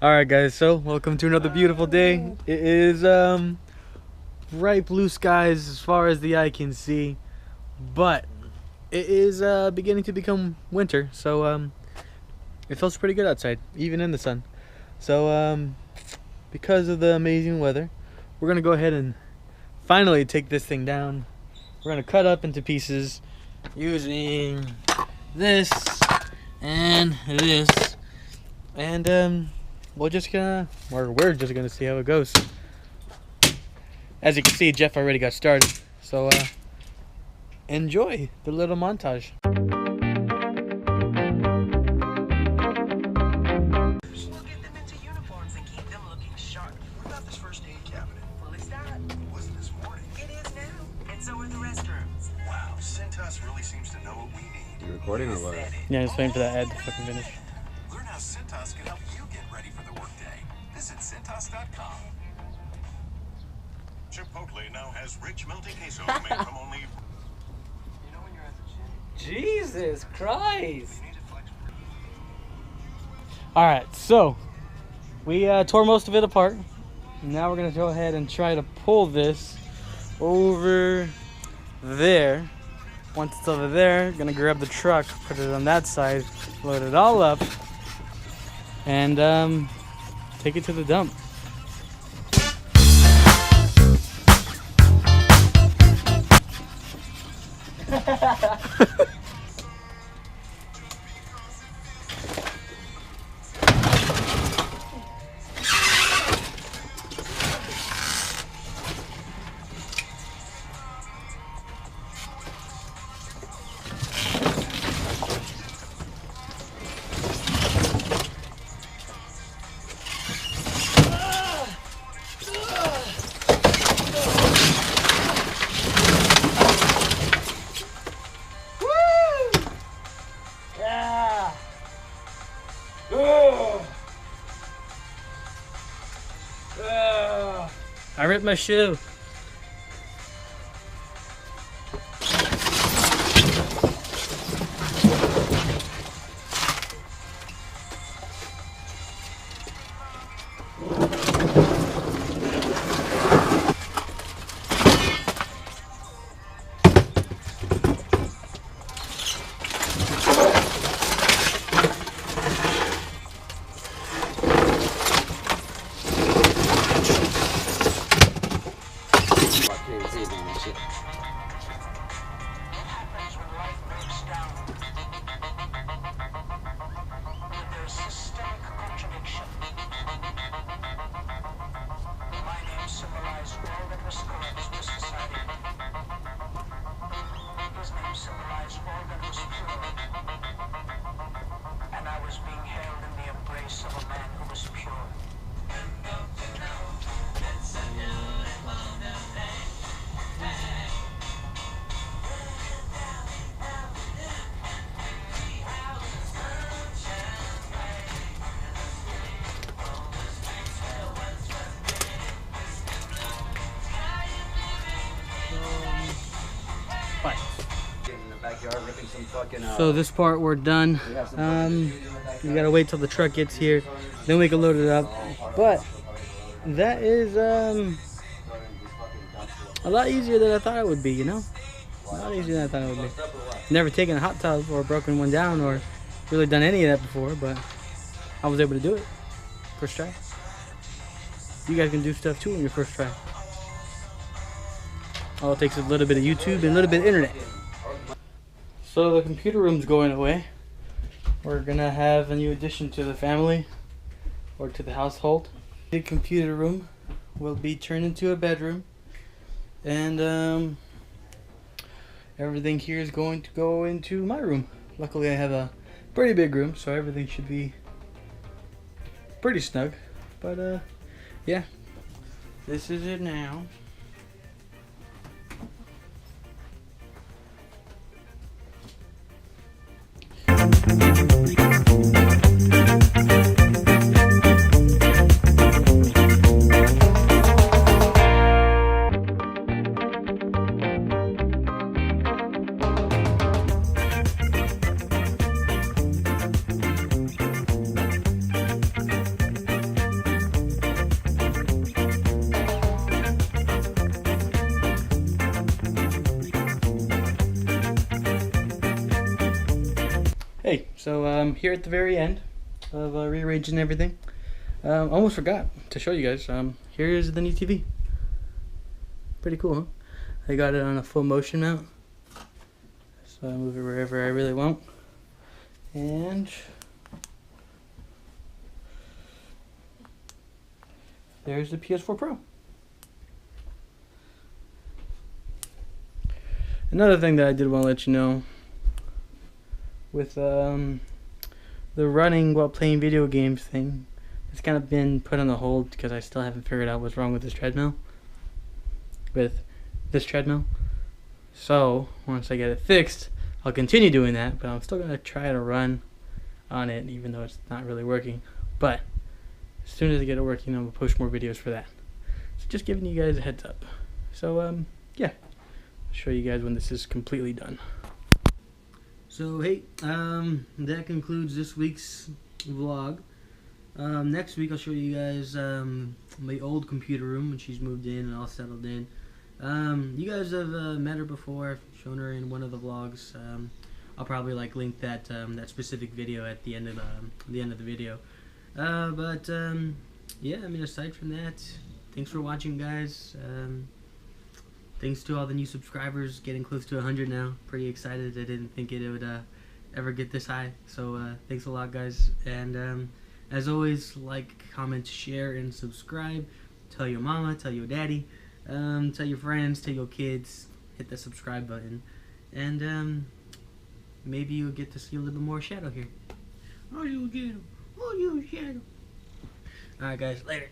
Alright guys, so welcome to another beautiful day. It is bright blue skies as far as the eye can see, but it is beginning to become winter, so it feels pretty good outside, even in the sun. So because of the amazing weather, we're gonna go ahead and finally take this thing down. We're gonna cut up into pieces using this and this, and we're just gonna see how it goes. As you can see, Jeff already got started, so enjoy the little montage. We'll get them into uniforms and keep them looking sharp. What about this first aid cabinet? Fully stocked. It wasn't this morning. It is now, and so are the restrooms. Wow, Cintas really seems to know what we need. You recording or what? Yeah, just waiting for that ad to fucking finish. Learn how Cintas can help you get ready for the workday. Visit Cintas.com. Chipotle now has rich melty queso made from only. You know when you're at the gym, Jesus Christ! you need to flex. Alright, so we tore most of it apart. Now we're gonna go ahead and try to pull this over there. Once it's over there, gonna grab the truck, put it on that side, load it all up, and take it to the dump. I ripped my shoe. Happens when life breaks down. But there's systemic contradiction. My name symbolized all that was correct to society. His name symbolized all that was pure. And I was being held in the embrace of a man who was pure. So this part we're done. You gotta wait till the truck gets here, then we can load it up. But that is a lot easier than I thought it would be, you know? A lot easier than I thought it would be. Never taken a hot tub or broken one down or really done any of that before, but I was able to do it. First try. You guys can do stuff too on your first try. All it takes is a little bit of YouTube and a little bit of internet. So the computer room's going away. We're gonna have a new addition to the family or to the household. The computer room will be turned into a bedroom, and everything here is going to go into my room. Luckily I have a pretty big room, so everything should be pretty snug. But yeah, this is it now. So here at the very end of rearranging everything, almost forgot to show you guys. Here's the new TV. Pretty cool, huh? I got it on a full motion mount, so I move it wherever I really want. And there's the PS4 Pro. Another thing that I did want to let you know, with the running while playing video games thing, it's kind of been put on the hold because I still haven't figured out what's wrong with this treadmill. So once I get it fixed, I'll continue doing that, but I'm still gonna try to run on it even though it's not really working. But as soon as I get it working, I'm gonna post more videos for that. So just giving you guys a heads up. So yeah, I'll show you guys when this is completely done. So hey, that concludes this week's vlog. Next week I'll show you guys my old computer room when she's moved in and all settled in. You guys have met her before. I've shown her in one of the vlogs. I'll probably like link that that specific video at the end of the video. Yeah, I mean, aside from that, thanks for watching, guys. Thanks to all the new subscribers, getting close to 100 now. Pretty excited. I didn't think it would ever get this high. So thanks a lot, guys. And as always, like, comment, share, and subscribe. Tell your mama, tell your daddy, tell your friends, tell your kids. Hit that subscribe button, and maybe you'll get to see a little bit more Shadow here. Oh, you get him. Oh, you Shadow. All right, guys. Later.